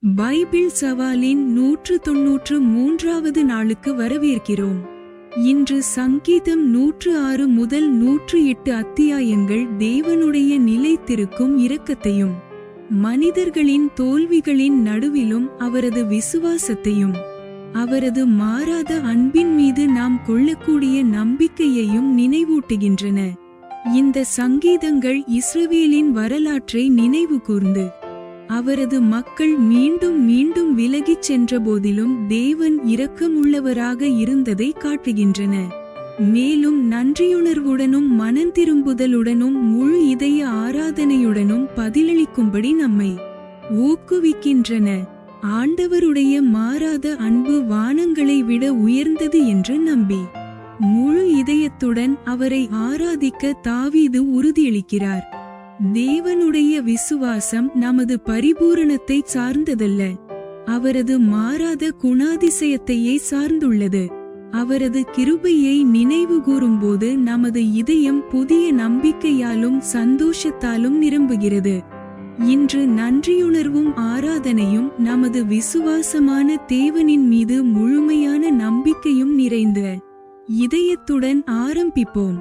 Bible சவாலின் 193வது நாளுக்கு வரவேற்கிறோம். இன்று சங்கீதம் 106 முதல் 108 அத்தியாயங்கள் தேவனுடைய நிலைத்திருக்கும் இரக்கத்தையும் மனிதர்களின் தோல்விகளின் நடுவிலும் அவரது விசுவாசத்தையும் அவரது மாறாத அன்பின் மீது நாம் கொள்ளக்கூடிய நம்பிக்கையையும் நினைவூட்டுகின்றன. இந்த சங்கீதங்கள் இஸ்ரவேலின் வரலாற்றை நினைவு கூர்ந்து அவரது மக்கள் மீண்டும் மீண்டும் விலகிச் சென்றபோதிலும் தேவன் இரக்கமுள்ளவராக இருந்ததை காட்டுகின்றன. மேலும் நன்றியுணர்வுடனும் மனந்திரும்புதலுடனும் முழு இதய ஆராதனையுடனும் பதிலளிக்கும்படி நம்மை ஊக்குவிக்கின்றன. ஆண்டவருடைய மாறாத அன்பு வானங்களை விட உயர்ந்தது என்று நம்பி முழு இதயத்துடன் அவரை ஆராதிக்க தாவீது உறுதியளிக்கிறார். தேவனுடைய விசுவாசம் நமது பரிபூரணத்தை சார்ந்ததல்ல, அவரது மாறாத குணாதிசயத்தையே சார்ந்துள்ளது. அவரது கிருபையை நினைவு கூறும்போது நமது இதயம் புதிய நம்பிக்கையாலும் சந்தோஷத்தாலும் நிரம்புகிறது. இன்று நன்றியுணர்வும் ஆராதனையும் நமது விசுவாசமான தேவனின் மீது முழுமையான நம்பிக்கையும் நிறைந்த இதயத்துடன் ஆரம்பிப்போம்.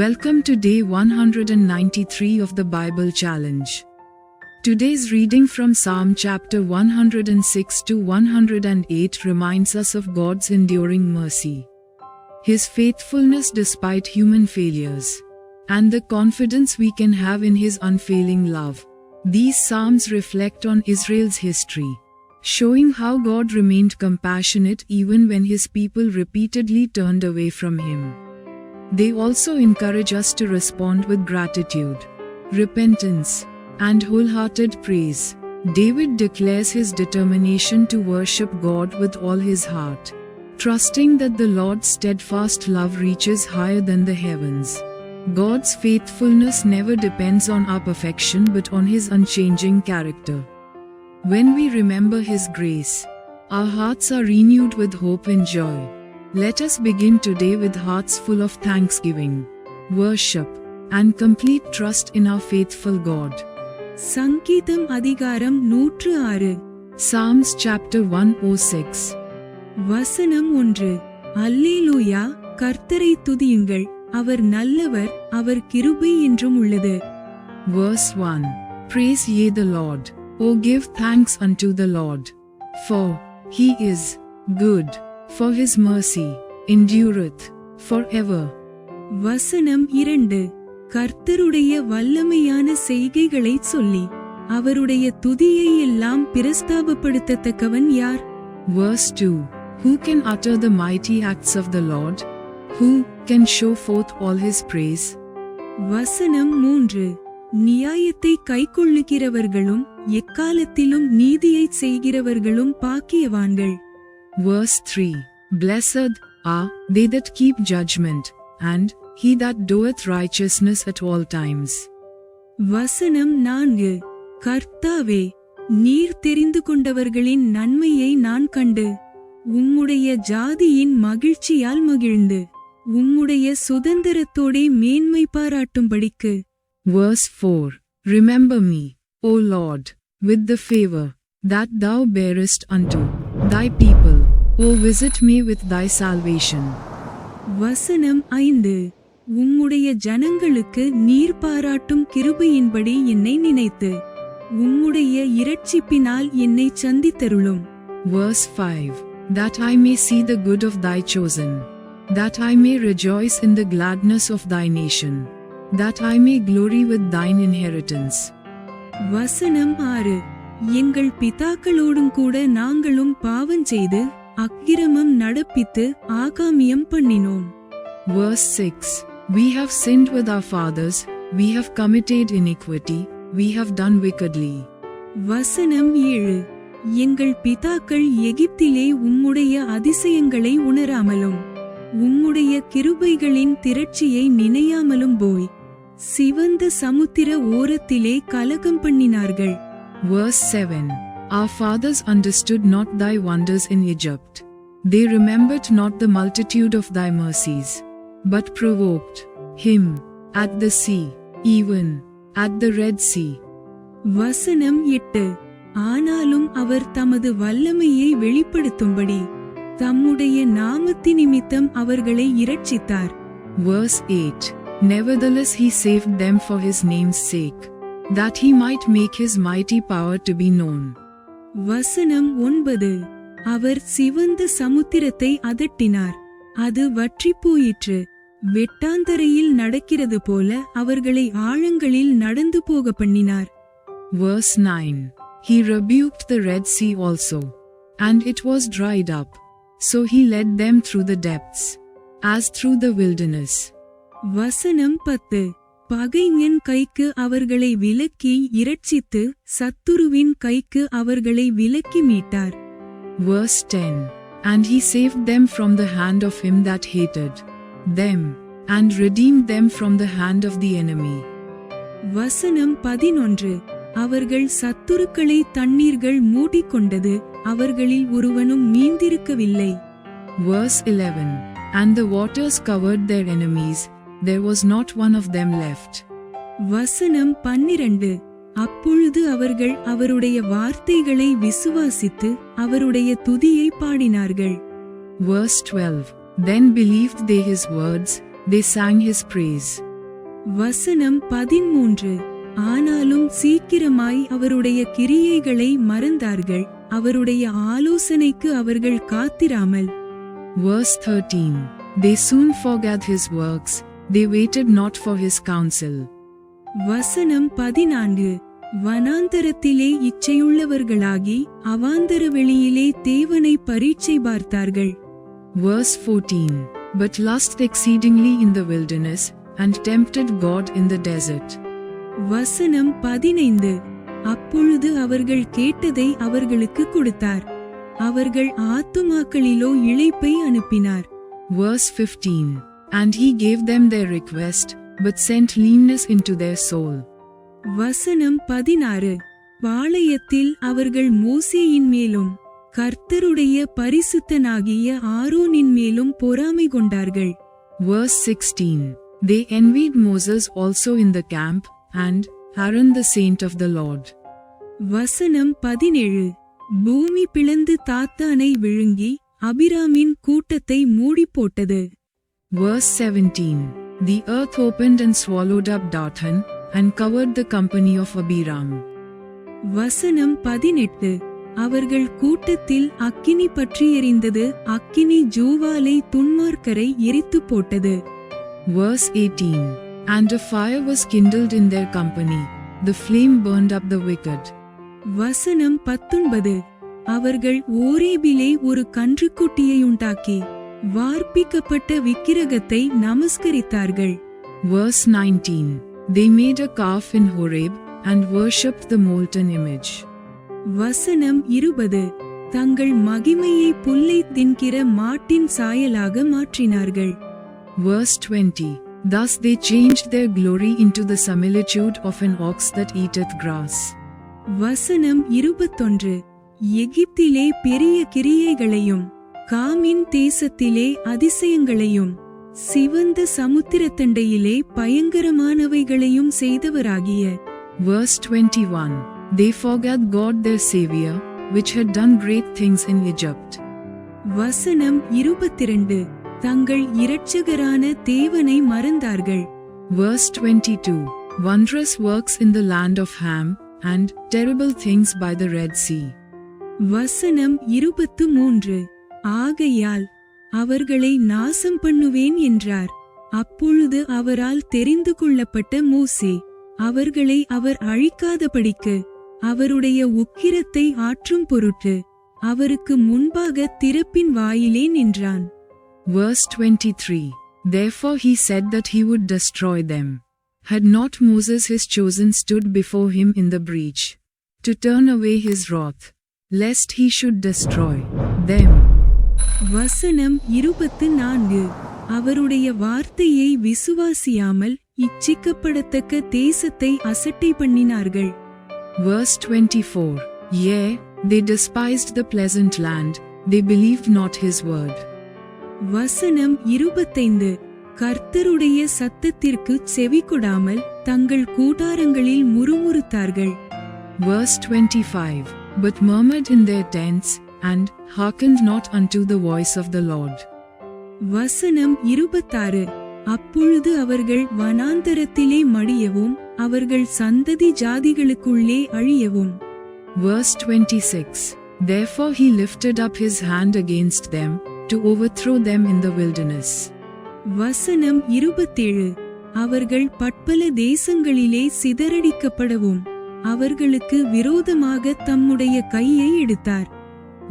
Welcome to day 193 of the Bible Challenge. Today's reading from Psalm chapter 106 to 108 reminds us of God's enduring mercy, His faithfulness despite human failures, and the confidence we can have in His unfailing love. These Psalms reflect on Israel's history, showing how God remained compassionate even when His people repeatedly turned away from Him. They also encourage us to respond with gratitude, repentance, and wholehearted praise. David declares his determination to worship God with all his heart, trusting that the Lord's steadfast love reaches higher than the heavens. God's faithfulness never depends on our perfection but on His unchanging character. When we remember His grace, our hearts are renewed with hope and joy. Let us begin today with hearts full of thanksgiving, worship, and complete trust in our faithful God. சங்கீதம் அதிகாரம் 106. Psalms chapter 106. வசனம் 1. அல்லேலூயா, கர்த்தரை துதியுங்கள், அவர் நல்லவர், அவர் கிருபை என்றும் உள்ளது. Verse 1. Praise ye the Lord. O give thanks unto the Lord. For He is good. For His mercy endureth forever. வசனம் 2. கர்த்தருடைய வல்லமையான செய்கைகளை சொல்லி அவருடைய துதியை எல்லாம் பிரஸ்தாபப்படுத்தத்தக்கவன் யார்? Verse 2. Who can utter the mighty acts of the Lord? Who can show forth all His praise? வசனம் 3. நியாயத்தை கைக்கொள்ளுகிறவர்களும் எக்காலத்திலும் நீதியை செய்கிறவர்களும் பாக்கியவான்கள். Verse 3. Blessed are they that keep judgment, and he that doeth righteousness at all times. வசனம் 4. கர்த்தாவே, நீர் தெரிந்து கொண்டவர்களின் நன்மையை நான் கண்டு உம்முடைய ஜாதியின் மகிழ்ச்சியால் மகிழ்ந்து உம்முடைய சுதந்திரத்தோடே மேன்மை பாராட்டும்படிக்கு. Verse 4. Remember me, O Lord, with the favor that thou bearest unto thy people. O visit me with thy salvation. வசனம் 5. உம்முடைய ஜனங்களுக்கு நீர் பாராட்டும் கிருபையின்படி என்னை நினைத்து உம்முடைய இரட்சிப்பினால் என்னை சந்தித்தருளும். Verse 5. That I may see the good of thy chosen, that I may rejoice in the gladness of thy nation, that I may glory with thine inheritance. வசனம் 6. எங்கள் பிதாக்களோடும் கூட நாங்களும் பாவம் செய்து அக்கிரமம் நடப்பித்து ஆகாமியம் பண்ணினோம். Verse 6. We have sinned with our fathers, we have committed iniquity, we have done wickedly. வசனம் 7. எங்கள் பிதாக்கள் எகிப்திலே உம்முடைய அதிசயங்களை உணராமலும் உம்முடைய கிருபைகளின் திரட்சியை நினையாமலும் போய் சிவந்த சமுத்திர ஓரத்திலே கலகம் பண்ணினார்கள். Verse 7. Our fathers understood not thy wonders in Egypt. They remembered not the multitude of thy mercies, but provoked him at the sea, even at the Red Sea. வசனம் 8. ஆனாலும் அவர் தமது வல்லமையை வெளிப்படுத்தும்படி தம்முடைய நாமத்தினிமித்தம் அவர்களை இரட்சித்தார். Verse 8. Nevertheless he saved them for his name's sake, that he might make his mighty power to be known. வசனம் 9. அவர் சிவந்த சமுத்திரத்தை அதட்டினார், அது வற்றிப் போயிற்று. வெட்டாந்தரையில் நடக்கிறது போல அவர்களை ஆழங்களில் நடந்து போக பண்ணினார். Verse 9. He rebuked the Red Sea also, and it was dried up. So he led them through the depths, as through the wilderness. வசனம் 10. பகைஞன் கைக்கு அவர்களை விலக்கி இரட்சித்து சத்துருவின் கைக்கு அவர்களை விலக்கி மீட்டார். Verse 10. And he saved them from the hand of him that hated them, and redeemed them from the hand of the enemy. வசனம் 11. அவர்கள் சத்துருக்களை தண்ணீர்கள் மூடிக்கொண்டது, அவர்களில் ஒருவனும் மீந்திருக்கவில்லை. Verse 11. And the waters covered their enemies, there was not one of them left. வசனம் 12. அப்பொழுது அவர்கள் அவருடைய வார்த்தைகளை விசுவாசித்து அவருடைய துதியை பாடினார்கள். Verse 12. Then believed they his words, they sang his praise. வசனம் 13. ஆனாலும் சீக்கிரமாய் அவருடைய கிரியைகளை மறந்தார்கள், அவருடைய ஆலோசனைக்கு அவர்கள் காத்திராமல். Verse 13. They soon forgot his works, they waited not for his counsel. வசனம் 14. வனாந்தரத்திலே இச்சையுள்ளவர்களாகி அவாந்தர வெளியிலே தேவனை பரீட்சை பார்த்தார்கள். Verse 14. But lust exceedingly in the wilderness, and tempted God in the desert. வசனம் 15. அப்பொழுது அவர்கள் கேட்டதை அவர்களுக்கு கொடுத்தார், அவர்கள் ஆத்துமாக்களிலோ இளைப்பை அனுப்பினார். Verse 15. And he gave them their request, but sent leanness into their soul. வசனம் 16. பாளையத்தில் அவர்கள் மோசேயின் மேலும் கர்த்தருடைய பரிசுத்தனாகிய ஆரோனின் மேலும் பொறாமை கொண்டார்கள். Verse 16. They envied Moses also in the camp, and Aaron the saint of the Lord. வசனம் 17. பூமி பிளந்து தாத்தானை விழுங்கி அபிராமின் கூட்டத்தை மூடிப்போட்டது. Verse 17. The earth opened and swallowed up Dathan, and covered the company of Abiram. வசனம் 18. அவர்கள் கூட்டத்தில் அக்கினி பற்றி எரிந்தது, அக்கினி ஜூவாலை துன்மார்க்கரை எரித்து போட்டது. Verse 18. And a fire was kindled in their company, the flame burned up the wicked. வசனம் 19. அவர்கள் ஓரேபிலே ஒரு கன்றுக்குட்டியையுண்டாக்கி வார்ப்பிக்கப்பட்ட விக்கிரகத்தை நமஸ்கரித்தார்கள். Verse 19. They made a calf in Horeb, and worshipped the molten image. வசனம் 20. தங்கள் மகிமையை புல்லை தின்கிற மாட்டின் சாயலாக மாற்றினார்கள். Verse 20. Thus they changed their glory into the similitude of an ox that eateth grass. வசனம் 21. எகிப்திலே பெரிய கிரியைகளையும் காமின் தேசத்திலே அதிசயங்களையும் சிவந்த சமுத்திரத்தண்டையிலே பயங்கரமானவைகளையும் செய்தவராகிய. Verse 21. They forgot God their Savior, which had done great things in Egypt. வசனம் 22. தங்கள் இரட்சகரான தேவனை மறந்தார்கள். Verse 22. Wondrous works in the land of Ham, and terrible things by the Red Sea. வசனம் 23. ஆகையால் அவர்களை நாசம் பண்ணுவேன் என்றார். அப்பொழுது அவரால் தெரிந்து கொள்ளப்பட்ட மோசே அவர்களை அவர் அழிக்காதபடிக்கு அவருடைய உக்கிரத்தை ஆற்றும் பொருட்டு அவருக்கு முன்பாக திறப்பின் வாயிலே நின்றான். Verse 23. Therefore he said that he would destroy them. Had not Moses his chosen stood before him in the breach, to turn away his wrath, lest he should destroy them. வசனம் 24. அவருடைய வார்த்தையை விசுவாசியாமல் இச்சிக்கப்படத்தக்க தேசத்தை அசட்டை பண்ணினார்கள். Verse 24. Yea, they despised the pleasant land, they believed not his word. வசனம் 25. கர்த்தருடைய சத்தத்திற்கு செவிகொடாமல் தங்கள் கூடாரங்களில் முறுமுறுத்தார்கள். Verse 25. but murmured in their tents, and hearkened not unto the voice of the Lord. வசனம் 26. அப்பொழுது அவர்கள் வனாந்தரத்திலே மடியவும் அவர்கள் சந்ததி ஜாதிகளுக்குள்ளே அழியவும். Verse 26. Therefore he lifted up his hand against them, to overthrow them in the wilderness. வசனம் 27. அவர்கள் பற்பல தேசங்களிலே சிதறடிக்கப்படவும் அவர்களுக்கு விரோதமாக தம்முடைய கையை எடுத்தார்.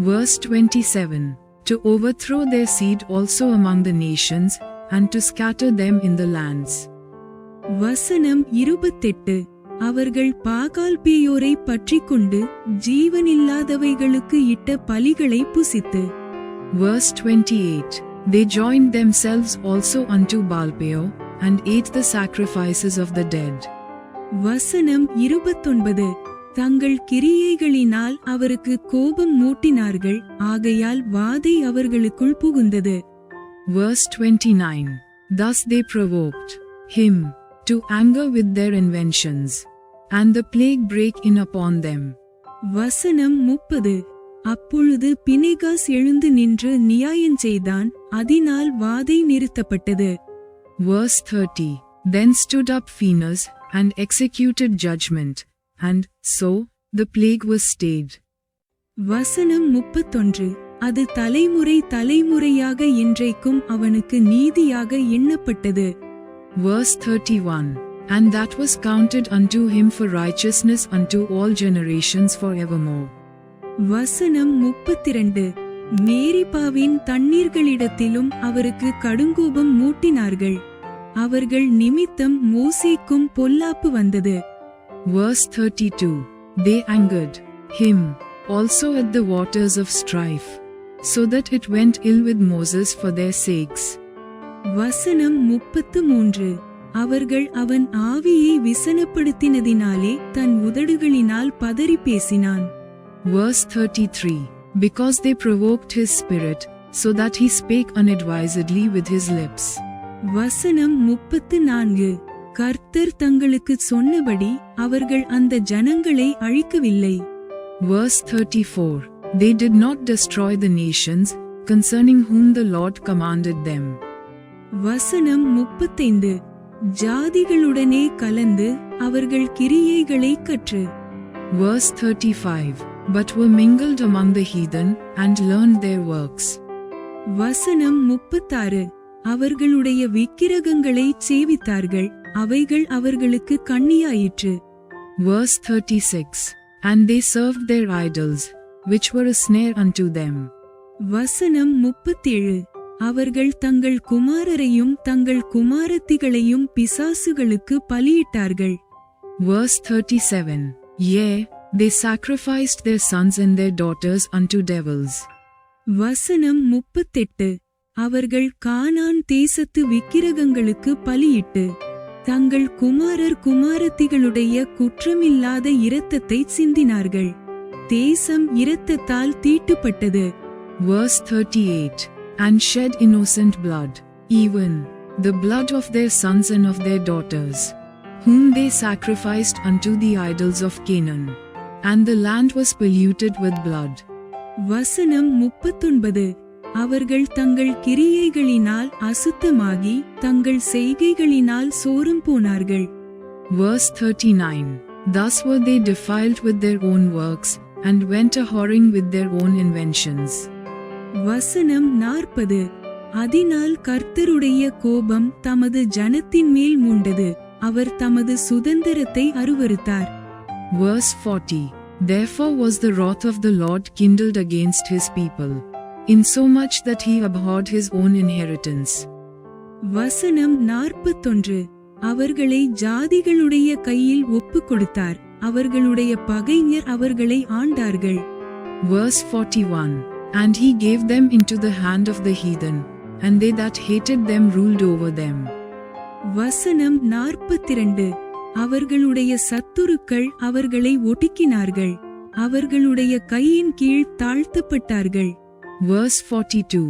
Verse 27. To overthrow their seed also among the nations, and to scatter them in the lands. வசனம் 28. அவர்கள் பாகால் பேயோரை பற்றிக்கொண்டு ஜீவனில்லாதவைகளுக்கு இட்ட பலிகளை புசித்து. Verse 28. They joined themselves also unto Baal-peor, and ate the sacrifices of the dead. வசனம் 29. தங்கள் கிரியைகளினால் அவருக்கு கோபம் மூட்டினார்கள், ஆகையால் வாதை அவர்களுக்குள் புகுந்தது. Verse 29. Thus they provoked him to anger with their inventions, and the plague brake in upon them. வசனம் 30. அப்பொழுது பினெகாஸ் எழுந்து நின்று நியாயம் செய்தான், அதனால் வாதை நிறுத்தப்பட்டது. Verse 30. Then stood up Phinehas, and executed judgment, and so the plague was stayed. வசனம் 31. அது தலைமுறை தலைமுறையாக இன்றைக்கும் அவனுக்கு நீதியாக எண்ணப்பட்டது. Verse 31. And that was counted unto him for righteousness unto all generations forevermore. வசனம் 32. மேரிபாவின் தண்ணீர்களிடத்திலும் அவருக்கு கடுங்கோபம் மூட்டினார்கள், அவர்கள் நிமித்தம் மோசேக்கும் பொல்லாப்பு வந்தது. Verse 32. They angered him also at the waters of strife, so that it went ill with Moses for their sakes. வசனம் 33. அவர்கள் அவன் ஆவியை விசனப்படுத்தினதினாலே தன் உதடுகளினால் பதறி பேசினான். Verse 33. Because they provoked his spirit, so that he spake unadvisedly with his lips. வசனம் 34. கர்த்தர் தங்களுக்கு சொன்னபடி அவர்கள் அந்த ஜனங்களை அழிக்கவில்லை. Verse 34. They did not destroy the nations, concerning whom the Lord commanded them. வசனம் 35. ஜாதிகளுடனே கலந்து அவர்கள் கிரியைகளை கற்று. Verse 35. But were mingled among the heathen, and learned their works. வசனம் 36. அவர்களுடைய விக்கிரகங்களை சேவித்தார்கள், அவைகள் அவர்களுக்கு கண்ணியாயிற்று. Verse 36. And they served their idols, which were a snare unto them. வசனம் 37. அவர்கள் தங்கள் குமாரரையும் தங்கள் குமாரத்திகளையும் பிசாசுகளுக்கு பலியிட்டார்கள். Verse 37. Yea, they sacrificed their sons and their daughters unto devils. வசனம் 38. அவர்கள் கானான் தேசத்து விக்கிரகங்களுக்கு பலியிட்டு தங்கள் குமாரர் குமாரத்திகளுடைய குற்றமில்லாத இரத்தத்தை சிந்தினார்கள், தேசம் இரத்தத்தால் தீட்டுப்பட்டது. Verse 38. And shed innocent blood, even the blood of their sons and of their daughters, whom they sacrificed unto the idols of Canaan, and the land was polluted with blood. வசனம் 39. அவர்கள் தங்கள் கிரியைகளினால் அசுத்தமாகி தங்கள் செய்கைகளினால் சோரம் போனார்கள். Verse 39. Thus were they defiled with their own works, and went a-whoring with their own inventions. வசனம் 40. அதனால் கர்த்தருடைய கோபம் தமது ஜனத்தின் மேல் மூண்டது, அவர் தமது சுதந்திரத்தை அருவருத்தார். Verse 40. Therefore was the wrath of the Lord kindled against his people, insomuch that he abhorred his own inheritance. வசனம் 41. அவர்களை ஜாதிகளுடைய கையில் ஒப்புக் கொடுத்தார், அவர்களுடைய பகைஞர் அவர்களை ஆண்டார்கள். Verse 41. And he gave them into the hand of the heathen, and they that hated them ruled over them. வசனம் 42. அவர்களுடைய சத்துருக்கள் அவர்களை ஒடுக்கினார்கள், அவர்களுடைய கையின் கீழ் தாழ்த்தப்பட்டார்கள். Verse 42.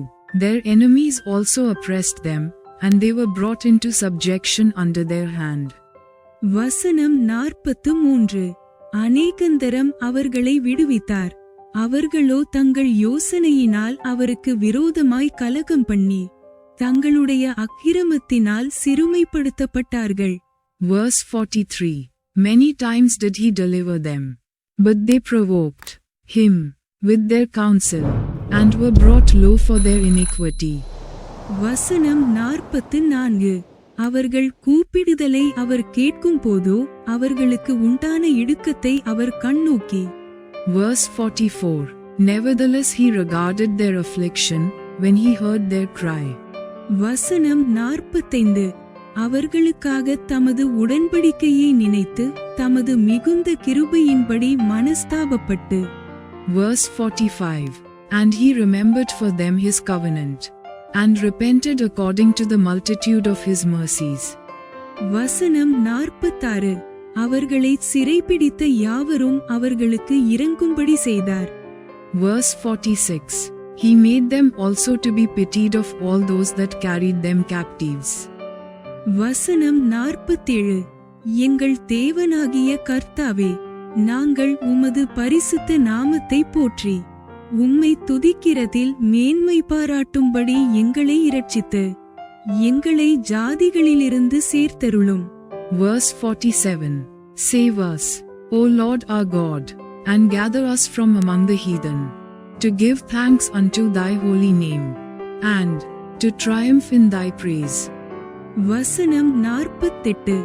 Their enemies also oppressed them, and they were brought into subjection under their hand. வசனம் 43. அநேகந்தரம் அவர்களை விடுவித்தார். அவர்களோ தங்கள் யோசனையினால் அவருக்கு விரோதமாய் கலகம் பண்ணி தங்களுடைய அக்கிரமத்தினால் சிறுமைப்படுத்தப்பட்டார்கள். Verse 43. Many times did he deliver them, but they provoked him with their counsel, and were brought low for their iniquity. வசனம் 44. அவர்கள் கூப்பிடுதலை அவர் கேட்கும் போதோ அவர்களுக்கு உண்டான இடுக்கத்தை அவர் கண்ணோக்கி. Verse 44. Nevertheless he regarded their affliction when he heard their cry. வசனம் 45. அவர்களுக்காக தமது உடன்படிக்கையை நினைத்து தமது மிகுந்த கிருபையின்படி மனஸ்தாபப்பட்டு. Verse 45. And he remembered for them his covenant, and repented according to the multitude of his mercies. வசனம் 46. அவர்களை சிறைப்பிடித்த யாவரும் அவர்களுக்கு இரங்கும்படி செய்தார். Verse 46. He made them also to be pitied of all those that carried them captives. வசனம் 47. எங்கள் தேவனாகிய கர்த்தாவே, நாங்கள் உமது பரிசுத்த நாமத்தை போற்றி உம்மை துதிக்கிறதில் மேன்மை பாராட்டும்படி எங்களை இரட்சித்து எங்களை ஜாதிகளிலிருந்து சேர்த்தருளும். Verse 47. Save us, O Lord our God, and gather us from among the heathen, to give thanks unto thy holy name, and to triumph in thy praise. வசனம் 48.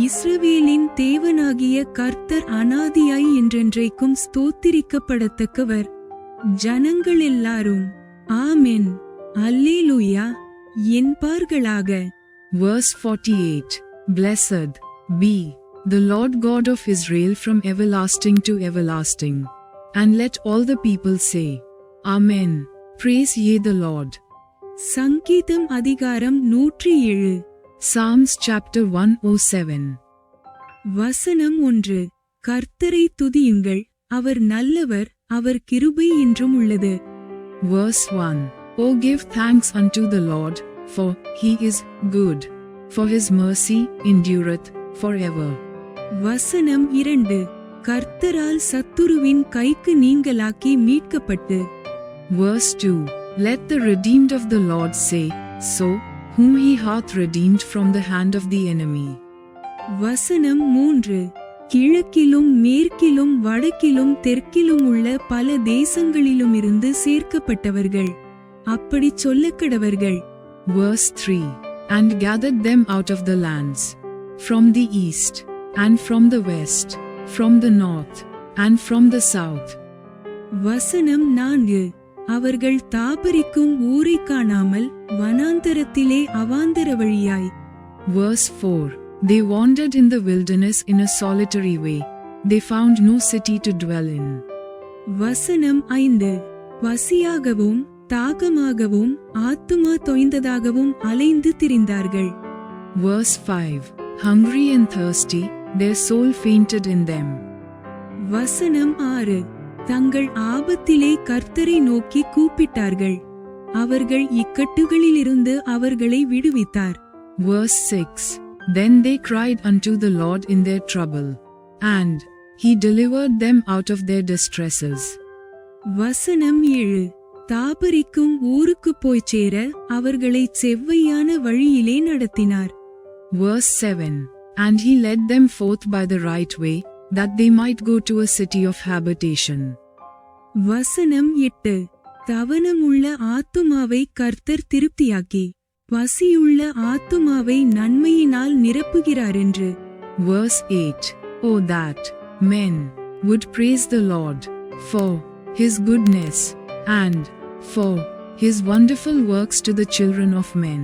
இஸ்ரவேலின் தேவனாகிய கர்த்தர் அநாதியாய் என்றென்றைக்கும் ஸ்தோத்திரிக்கப்படத்தக்கவர். ஜனங்கள் எல்லாரும் ஆமென் அல்லேலூயா என்பார்களாக. Verse 48. Blessed be the Lord God of Israel from everlasting to everlasting. And let all the people say, Amen. Praise ye the Lord. சங்கீதம் அதிகாரம் 107. Psalms chapter 107. வசனம் 1. கர்த்தரை துதியுங்கள், அவர் நல்லவர், அவர் கிருபை என்றும் உள்ளது. Verse 1. O give thanks unto the Lord, for he is good, for his mercy endureth forever. வசனம் 2. கர்த்தரால் சத்துருவின் கைக்கு நீங்கலாக்கி மீட்கப்பட்டு. Verse 2. Let the redeemed of the Lord say so, whom he hath redeemed from the hand of the enemy. வசனம் 3. கிழக்கிலும் மேற்கிலும் வடக்கிலும் தெற்கிலும் உள்ள பல தேசங்களிலுமிருந்து சேர்க்கப்பட்டவர்கள் அப்படி சொல்லக்கடவர்கள். Verse 3. And gathered them out of the lands, from the east, and from the west, from the north, and from the south. வசனம் 4. அவர்கள் தாபரிக்கும் ஊரை காணாமல் வனாந்தரத்திலே அவாந்தர வழியாய். Verse 4. They wandered in the wilderness in a solitary way. They found no city to dwell in. வசனம் 5. பசியாகவும் தாகமாகவும் ஆத்துமா தொய்ந்ததாகவும் அலைந்து திரிந்தார்கள். Verse 5. Hungry and thirsty, their soul fainted in them. வசனம் 6. தங்கள் ஆபத்திலே கர்த்தரை நோக்கி கூப்பிட்டார்கள், அவர்கள் இக்கட்டுகளிலிருந்து அவர்களை விடுவித்தார். Verse 6. Then they cried unto the Lord in their trouble, and he delivered them out of their distresses. வசனம் 7. தாபரிக்கும் ஊருக்கு போய்ச் சேர அவர்களை செவ்வையான வழியிலே நடத்தினார். Verse 7. And he led them forth by the right way, that they might go to a city of habitation. வசனம் 8. தவனமுள்ள ஆத்துமாவை கர்த்தர் திருப்தியாக்கி பசியுள்ள ஆத்துமாவை நன்மையினால் நிரப்புகிறாரென்று. Verse 8. Oh that men would praise the Lord for his goodness, and for his wonderful works to the children of men.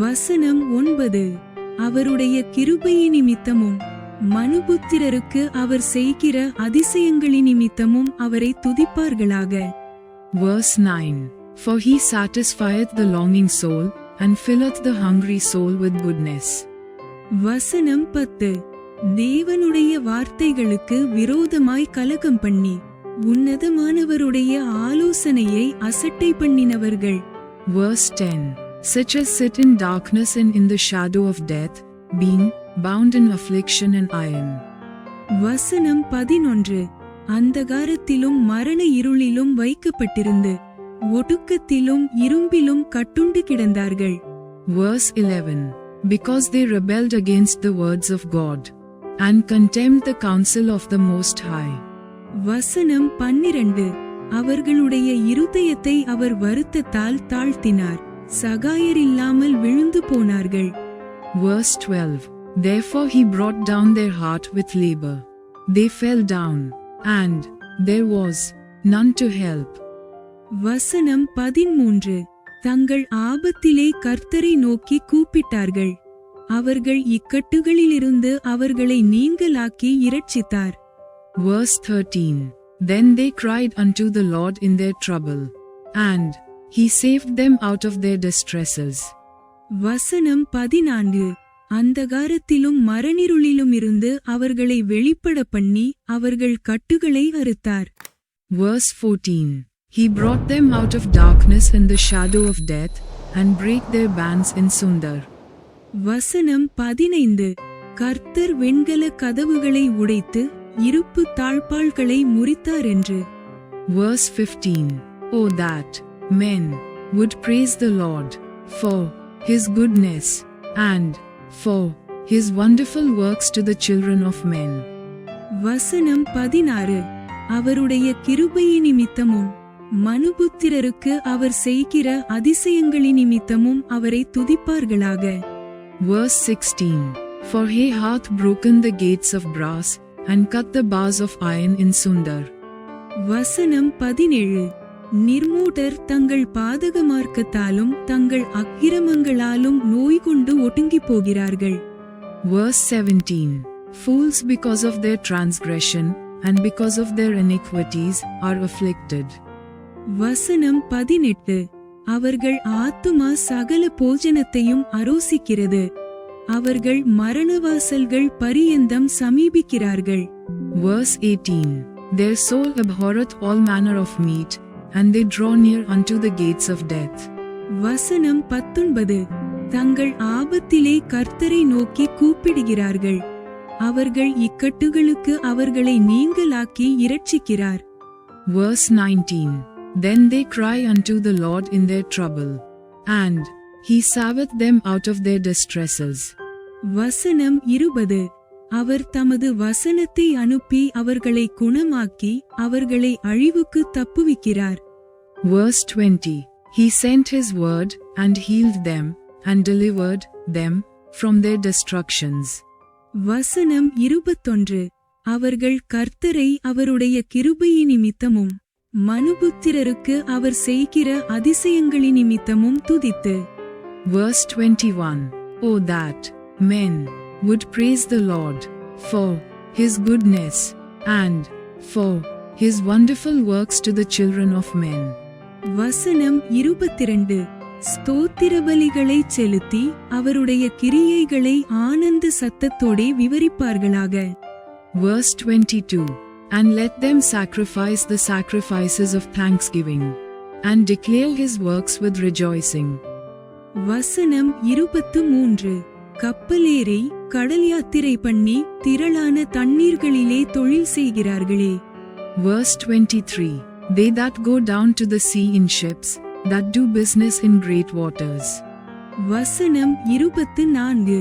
வசனம் 9. அவருடைய கிருபையை நிமித்தமும் மனுபுத்திரருக்கு அவர் செய்கிற அதிசயங்களின் நிமித்தமும் அவரை துதிப்பார்களாக. Verse 9. For he satisfieth the longing soul, and filleth the hungry soul with goodness. வசனம் 10. தேவனுடைய வார்த்தைகளுக்கு விரோதமாய் கலகம் பண்ணி உன்னதமானவருடைய ஆலோசனையை அசட்டை பண்ணினவர்கள். Verse 10. Such as sit in darkness and in the shadow of death, being bound in affliction and iron. வசனம் 11. அந்தகாரத்திலும் மரண இருளிலும் வைக்கப்பட்டிருந்து ஒடுக்கத்திலும் இரும்பிலும் கட்டுண்டு கிடந்தார்கள். Verse 11. Because they rebelled against the words of God, and contemned the counsel of the Most High. வசனம் 12. அவர்களுடைய இருதயத்தை அவர் வருத்தத்தால் தாழ்த்தினார், சகாயரில்லாமல் விழுந்து போனார்கள். Verse 12. Therefore he brought down their heart with labor. They fell down, and there was none to help. வசனம் 13. தங்கள் ஆபத்திலே கர்த்தரை நோக்கி கூப்பிட்டார்கள், அவர்கள் இக்கட்டுகளிலிருந்து அவர்களை நீங்கலாக்கி இரட்சித்தார். Verse 13. Then they cried unto the Lord in their trouble, and he saved them out of their distresses. வசனம் 14. அந்தகாரத்திலும் மரணிருளிலும் இருந்து அவர்களை வெளிப்பட பண்ணி அவர்கள் கட்டுகளை அறுத்தார். Verse 14. He brought them out of darkness and the shadow of death, and brake their bands in Sundar. வசனம் 15. கர்த்தர் வெண்கல கதவுகளை உடைத்து இருப்பு தாழ்பாள்களை முறித்தார் என்று. Verse 15. Oh that men would praise the Lord for his goodness, and for his wonderful works to the children of men. வசனம் 16. அவருடைய கிருபையின் நிமித்தமும் மனுபுத்திரருக்கு அவர் செய்கிற அதிசயங்களின் நிமித்தமும் அவரை துதிப்பார்களாக. Verse 16. For he hath broken the gates of brass, and cut the bars of iron in Sundar. வசனம் 17. நிர்மூடர் தங்கள் பாதக மார்க்கத்தாலும் தங்கள் அக்கிரமங்களாலும் நோய் கொண்டு ஒடுங்கி போகிறார்கள். Verse 17. Fools because of their transgression, and because of their iniquities, are afflicted. வசனம் 18. அவர்கள் ஆத்துமா சகல போஜனத்தையும் அரோசிக்கிறது, அவர்கள் மரணவாசல்கள் பரியந்தம் சமீபிக்கிறார்கள். Verse 18. Their soul abhorreth all manner of meat, and they draw near unto the gates of death. வசனம் 19. தங்கள் ஆபத்திலே கர்த்தரை நோக்கி கூப்பிடுகிறார்கள், அவர்கள் இக்கட்டுகளுக்கு அவர்களை நீங்கலாக்கி இரட்சிக்கிறார். Verse 19. Then they cry unto the Lord in their trouble, and he saveth them out of their distresses. வசனம் 20. அவர் தமது வசனத்தை அனுப்பி அவர்களை குணமாக்கி அவர்களை அழிவுக்கு தப்புவிக்கிறார். Verse 20. He sent his word, and healed them, and delivered them from their destructions. வசனம் 21. அவர்கள் கர்த்தரை அவருடைய கிருபையின் நிமித்தமும் மனுபுத்திரருக்கு அவர் செய்கிற அதிசயங்களின் நிமித்தமும் துதித்து. Verse 21. Oh that men would praise the Lord for his goodness, and for his wonderful works to the children of men. வசனம் 22. ஸ்தோத்திர பலிகளை செலுத்தி அவருடைய கிரியைகளை ஆனந்த சத்தத்தோடே விவரிப்பார்களாக. Verse 22. And let them sacrifice the sacrifices of thanksgiving, and declare his works with rejoicing. வசனம் 23. கப்பலேறி கடல் யாத்திரை பண்ணி திரளான தண்ணீர்களிலே தொழில் செய்கிறார்களே. Verse 23. They that go down to the sea in ships, that do business in great waters. வசனம் 24.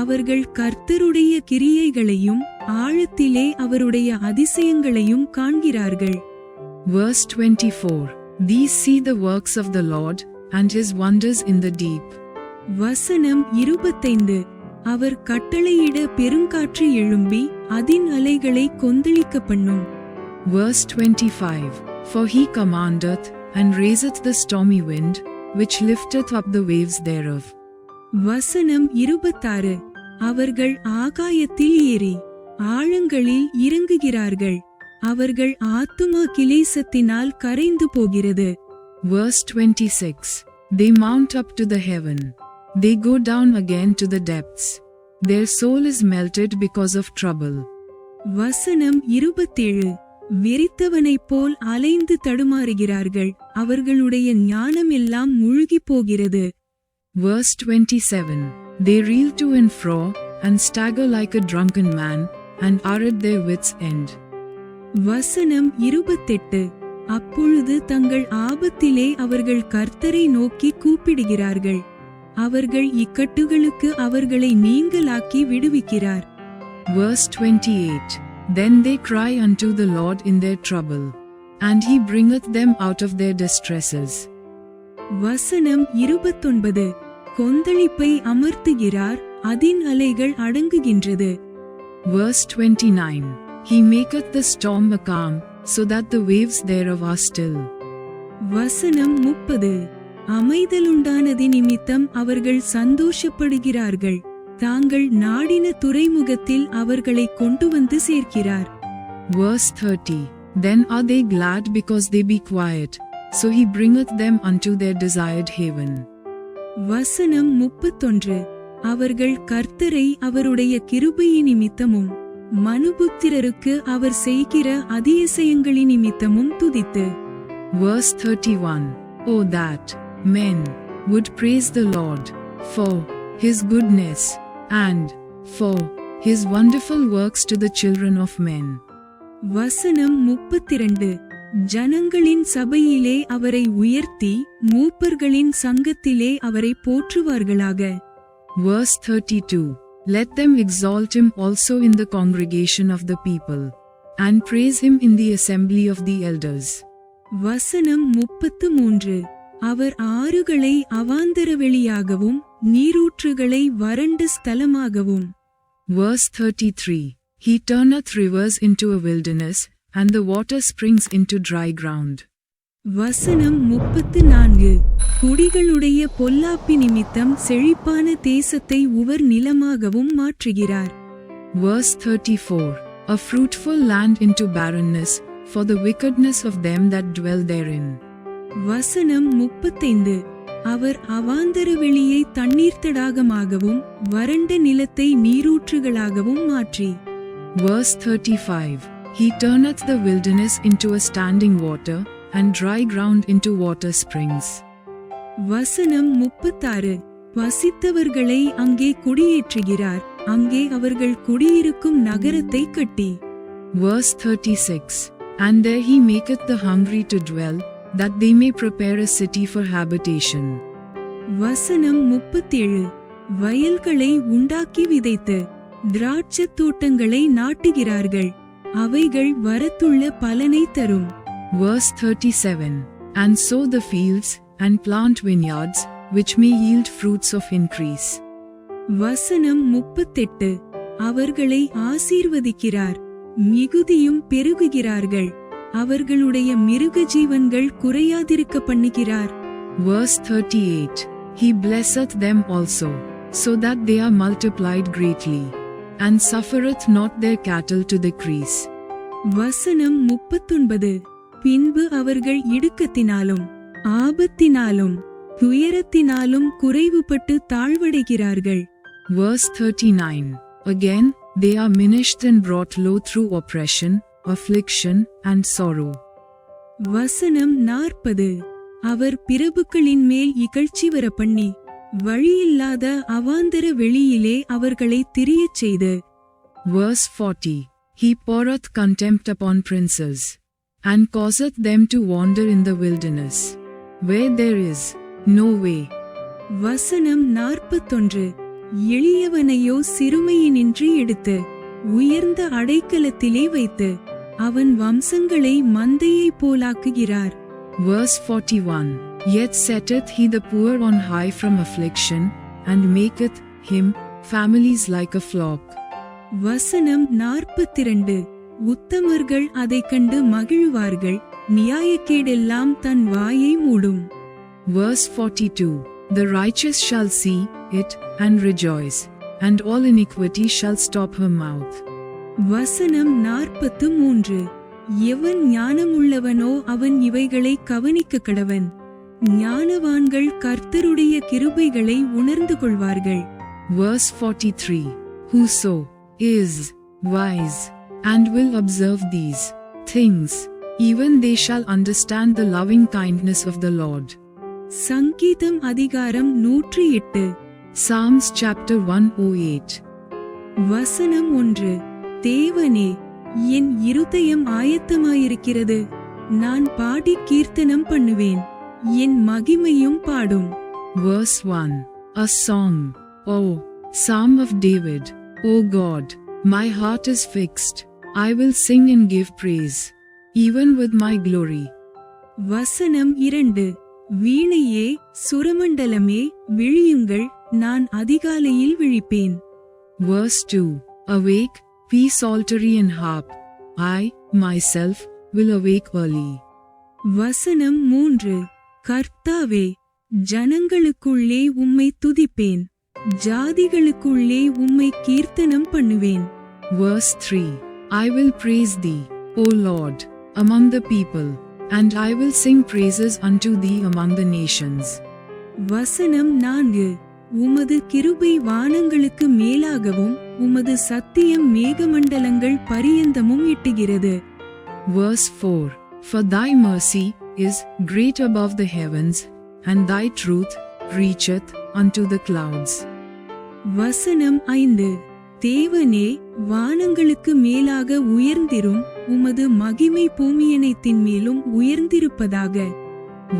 அவர்கள் கர்த்தருடைய கிரியைகளையும் ஆழத்திலே அவருடைய அதிசயங்களையும் காண்கிறார்கள். Verse 24. These see the works of the Lord, and his wonders in the deep. வசனம் 25. அவர் கட்டளையிட பெருங்காற்று எழும்பி அதின் அலைகளை கொந்தளிக்க பண்ணும். Verse 25. For he commandeth, and raiseth the stormy wind, which lifteth up the waves thereof. வசனம் 26. அவர்கள் ஆகாயத்தில் ஏறி ஆழங்களில் இறங்குகிறார்கள், அவர்கள் ஆத்துமா கிலேசத்தினால் கரைந்து போகிறது. Verse 26. They mount up to the heaven, they go down again to the depths, their soul is melted because of trouble. வசனம் 27. வெறித்தவனைப் போல் அலைந்து தடுமாறுகிறார்கள், அவர்களுடைய ஞானம் எல்லாம் மூழ்கி போகிறது. Verse 27. They reel to and fro, and stagger like a drunken man, and are at their wits' end. வசனம் 28. அப்பொழுது தங்கள் ஆபத்திலே அவர்கள் கர்த்தரை நோக்கி கூப்பிடுகிறார்கள். அவர்கள் இக்கட்டுகளுக்கு அவர்களை நீங்கலாக்கி விடுவிக்கிறார். Verse 28. Then they cry unto the Lord in their trouble, and he bringeth them out of their distresses. வசனம் 29. கொந்தளிப்பை அமர்த்துகிறார், அதின் அலைகள் அடங்குகின்றது. Verse 29. He maketh the storm a calm, so that the waves thereof are still. வசனம் 30. அமைதலுண்டானதி நிமித்தம் அவர்கள் சந்தோஷப்படுகிறார்கள். தாங்கள் நாடின துறைமுகத்தில் அவர்களை கொண்டு வந்து சேர்க்கிறார். Verse 30. Then are they glad because they be quiet, so he bringeth them unto their desired haven. வசனம் 31. அவர்கள் கர்த்தரை அவருடைய கிருபையின் நிமித்தமும் மனுபுத்திரருக்கு அவர் செய்கிற அதிசயங்களின் நிமித்தமும் துதித்து. Verse 31. Oh that men would praise the Lord for his goodness and for his wonderful works to the children of men. வசனம் 32. ஜனங்களின் சபையிலே அவரை உயர்த்தி மூப்பர்களின் சங்கத்திலே அவரை போற்றுவார்களாக. Verse 32. Let them exalt him also in the congregation of the people, and praise him in the assembly of the elders. வசனம் 33. அவர் ஆறுகளை அவாந்தர வெளியாகவும் நீரூற்றுகளை வறண்ட ஸ்தலமாகவும். Verse 33. He turneth rivers into a wilderness, and the water springs into dry ground. வசனம் 34. குடிகளுடைய பொல்லாப்பி நிமித்தம் செழிப்பான தேசத்தை உவர் நிலமாகவும் மாற்றுகிறார். Verse 34. A fruitful land into barrenness, for the wickedness of them that dwell therein. வசனம் 35. அவர் அவாந்தர வெளியை தண்ணீர் தடாகமாகவும் வறண்ட நிலத்தை நீரூற்றுகளாகவும் மாற்றி. Verse 35. He turneth the wilderness into a standing water, and dry ground into water springs. வசனம் 36. வசித்தவர்களை அங்கே குடியேற்றுகிறார், அங்கே அவர்கள் குடியிருக்கும் நகரத்தை கட்டி. Verse 36. And there he maketh the hungry to dwell, that they may prepare a city for habitation. வசனம் 37. வயல்களை உண்டாக்கி விதைத்து திராட்சத் தோட்டங்களை நாட்டுகிறார்கள், அவைகள் வரத்துள்ள பலனை தரும். Verse 37. And sow the fields, and plant vineyards, which may yield fruits of increase. வசனம் 38. அவர்களை ஆசீர்வதிக்கிறார், மிகுதியும் பெருகுகிறார்கள், அவர்களுடைய மிருக ஜீவன்கள் குறையாதிருக்க பண்ணுகிறார். Verse 38. He blesseth them also, so that they are multiplied greatly, and suffereth not their cattle to decrease. வசனம் 39. பின்பு அவர்கள் இடுக்கத்தினாலும் ஆபத்தினாலும் துயரத்தினாலும் குறைவுபட்டு தாழ்வடைகிறார்கள். Verse 39. Again, they are minished and brought low through oppression, affliction, and sorrow. வசனம் 40. அவர் பிரபுக்களின் மேல் இகழ்ச்சி வர பண்ணி வழியில்லாத அவாந்தர வெளியிலே அவர்களை திரியச் செய்து. Verse 40. He poureth contempt upon princes, and causeth them to wander in the wilderness, where there is no way. வசனம் 41. எளியவனையோ சிறுமையினின்று எடுத்து உயர்ந்த அடைக்கலத்திலே வைத்து அவன் வம்சங்களை மந்தையைப் போலாக்குகிறார். Verse 41. Yet setteth he the poor on high from affliction, and maketh him families like a flock. வசனம் 42. உத்தமர்கள் அதைக் கண்டு மகிழ்வார்கள், நியாயக்கேடெல்லாம் தன் வாயை மூடும். Verse 42. The righteous shall see it, and rejoice, and all iniquity shall stop her mouth. வசனம் 43. எவன் ஞானமுள்ளவனோ அவன் இவைகளை கவனிக்க கடவன், ஞானவான்கள் கர்த்தருடைய கிருபைகளை உணர்ந்து கொள்வார்கள். Verse 43. Whoso is wise, and will observe these things, even they shall understand the loving kindness of the Lord. சங்கீதம் அதிகாரம் 108. Psalms chapter 108. வசனம் 1. தேவனே, என் இருதயம் ஆயத்தமாயிருக்கிறது. நான் பாடி கீர்த்தனம் பண்ணுவேன், என் மகிமையும் பாடும். Verse 1. A song. Oh, Psalm of David. O God, my heart is fixed. I will sing and give praise, even with my glory. வசனம் 2. வீணையே, சுரமண்டலமே, விழியுங்கள், நான் அதிகாலையில் விழிப்பேன். Verse 2. Awake, peace psaltery and harp. I, myself, will awake early. வசனம் 3. கர்த்தாவே, ஜனங்களுக்குள்ளே உம்மை துதிப்பேன், ஜாதிகளுக்குள்ளே உம்மை கீர்த்தனம் பண்ணுவேன். Verse 3. I will praise thee, O Lord, among the people, and I will sing praises unto thee among the nations. வசனம் 4. உமது கிருபை வானங்களுக்கு மேலாகவும் உமது சத்தியம் மேகமண்டலங்கள் பரியந்தமும் எட்டுகிறது. Verse 4. For thy mercy is great above the heavens, and thy truth reacheth unto the clouds. வசனம் 5. தேவனே, வானங்களுக்கு மேலாக உயர்ந்திரும், உமது மகிமை பூமியனைத்தின் மேலும் உயர்ந்திருப்பதாக.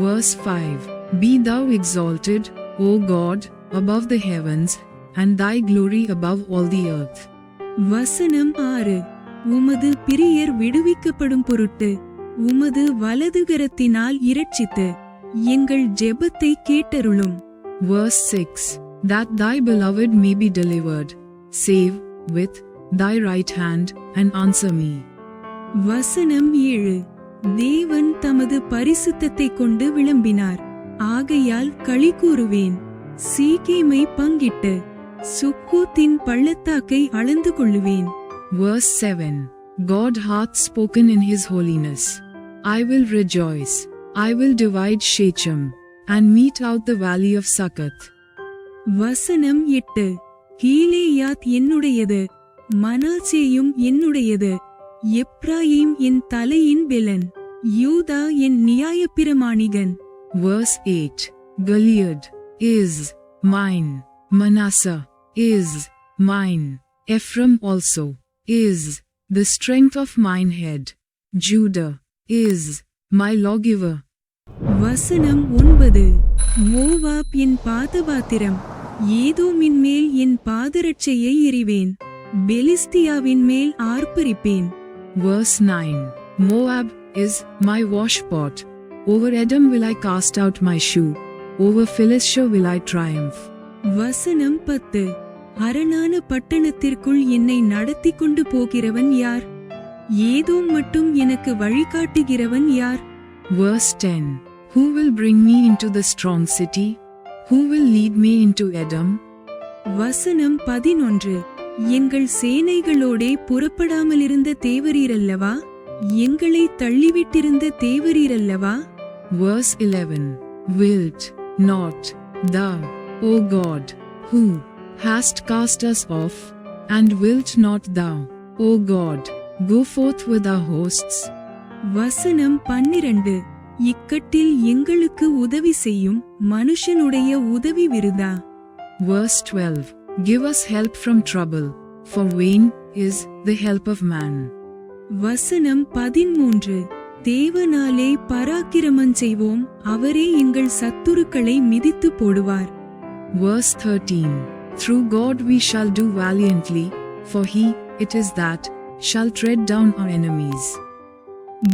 Verse 5. Be thou exalted, O God, above the heavens, and thy glory above all the earth. வசனம் 6. உமது பிரியர் விடுவிக்கப்படும் பொருட்டு உமது வலதுகரத்தினால் இரட்சித்து எங்கள் ஜெபத்தை கேட்டருளும். Verse 6. That thy beloved may be delivered, save with thy right hand, and answer me. வசனம் 7. தேவன் தமது பரிசுத்தத்தை கொண்டு விளம்பினார், ஆகையால் களி கூறுவேன். சீகேமை பங்கிட்டு சுக்கோத்தின் பள்ளத்தாக்கை அளந்து கொள்ளுவேன். Verse 7. God hath spoken in his holiness. I will rejoice. I will divide Shechem, and mete out the valley of Succoth. வசனம் 8. கீலேயாத் என்னுடையது, மனாசேயும் என்னுடையது, எப்ராயிம் என் தலையின் பெலன், யூதா என் நியாயப்பிரமாணிகன். Verse 8. Gilead is mine, Manasseh is mine, Ephraim also is the strength of mine head, Judah is my lawgiver. வசனம் 9. Moab என் பாதபாத்திரம், ஏதோமின் மேல் என் பாதரட்சையை எறிவேன், பெலிஸ்தியாவின் மேல் ஆர்ப்பரிப்பேன். Verse 9. Moab is my washpot. Over Edom will I cast out my shoe. Over Philistia will I triumph. வசனம் 10. அரணான பட்டணத்திற்குள் என்னை நடத்தி கொண்டு போகிறவன் யார்? ஏதோம் மட்டும் எனக்கு வழிகாட்டுகிறவன் யார்? Verse 10. Who will bring me into the strong city? Who will lead me into Edom? வசனம் 11. எங்கள் சேனைகளோடே புறப்படாமலிருந்த தேவரீரல்லவா, எங்களை தள்ளிவிட்டிருந்த தேவரீரல்லவா. Verse 11. Wilt not thou, O God, who hast cast us off, and wilt not thou, O God, go forth with our hosts? வசனம் 12. இக்கட்டில் எங்களுக்கு உதவி செய்யும் மனுஷனுடைய உதவி விருதா. Verse 12. Give us help from trouble, for vain is the help of man. வசனம் 13. தேவனாலே பராக்கிரமம் செய்வோம், அவரே எங்கள் சத்துருக்களை மிதித்து போடுவார். Verse 13. Through God we shall do valiantly, for he it is that shall tread down our enemies.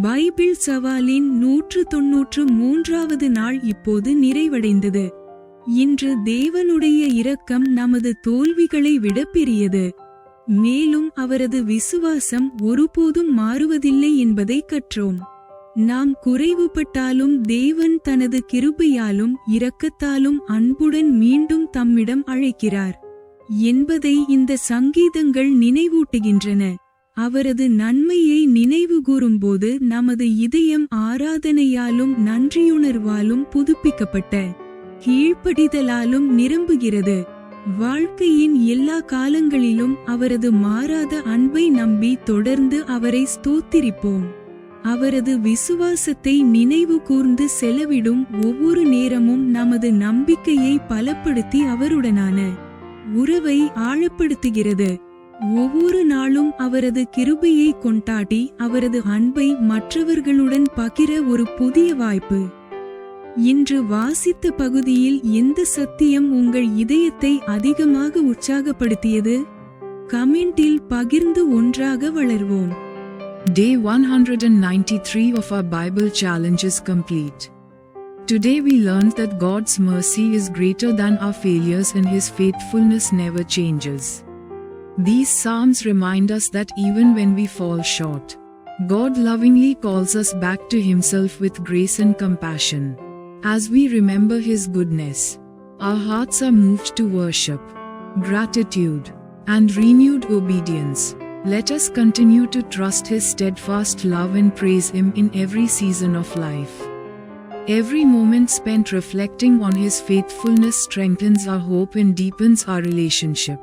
Bible சவாலின் 193வது நாள் இப்போது நிறைவடைந்தது. இன்று தேவனுடைய இரக்கம் நமது தோல்விகளை விட பெரியது. மேலும் அவரது விசுவாசம் ஒருபோதும் மாறுவதில்லை என்பதை கற்றோம். நாம் குறைவுபட்டாலும் தேவன் தனது கிருபையாலும் இரக்கத்தாலும் அன்புடன் மீண்டும் தம்மிடம் அழைக்கிறார் என்பதை இந்த சங்கீதங்கள் நினைவூட்டுகின்றன. அவரது நன்மையை நினைவுகூரும்போது நமது இதயம் ஆராதனையாலும் நன்றியுணர்வாலும் புதுப்பிக்கப்பட்ட கீழ்ப்படிதலாலும் நிரம்புகிறது. வாழ்க்கையின் எல்லா காலங்களிலும் அவரது மாறாத அன்பை நம்பி தொடர்ந்து அவரை ஸ்தோத்திரிப்போம். அவரது விசுவாசத்தை நினைவு கூர்ந்து செலவிடும் ஒவ்வொரு நேரமும் நமது நம்பிக்கையை பலப்படுத்தி அவருடனான உறவை ஆழப்படுத்துகிறது. ஒவ்வொரு நாளும் அவரது கிருபையை கொண்டாடி அவரது அன்பை மற்றவர்களுடன் பகிர ஒரு புதிய வாய்ப்பு. இன்று வாசித்த பகுதியில் எந்த சத்தியம் உங்கள் இதயத்தை அதிகமாக உற்சாகப்படுத்தியது? கமெண்டில் பகிர்ந்து ஒன்றாக வளர்வோம். Day 193 of our Bible challenge is complete. Today we learned that God's mercy is greater than our failures and His faithfulness never changes. These Psalms remind us that even when we fall short, God lovingly calls us back to Himself with grace and compassion. As we remember His goodness, our hearts are moved to worship, gratitude, and renewed obedience. Let us continue to trust His steadfast love and praise Him in every season of life. Every moment spent reflecting on His faithfulness strengthens our hope and deepens our relationship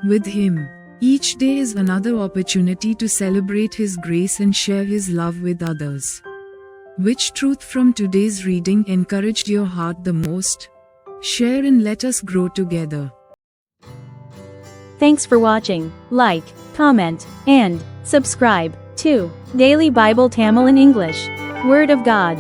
with Him. Each day is another opportunity to celebrate His grace and share His love with others. Which truth from today's reading encouraged your heart the most? Share and let us grow together. Thanks for watching. Like, comment, and subscribe to Daily Bible Tamil in English. Word of God.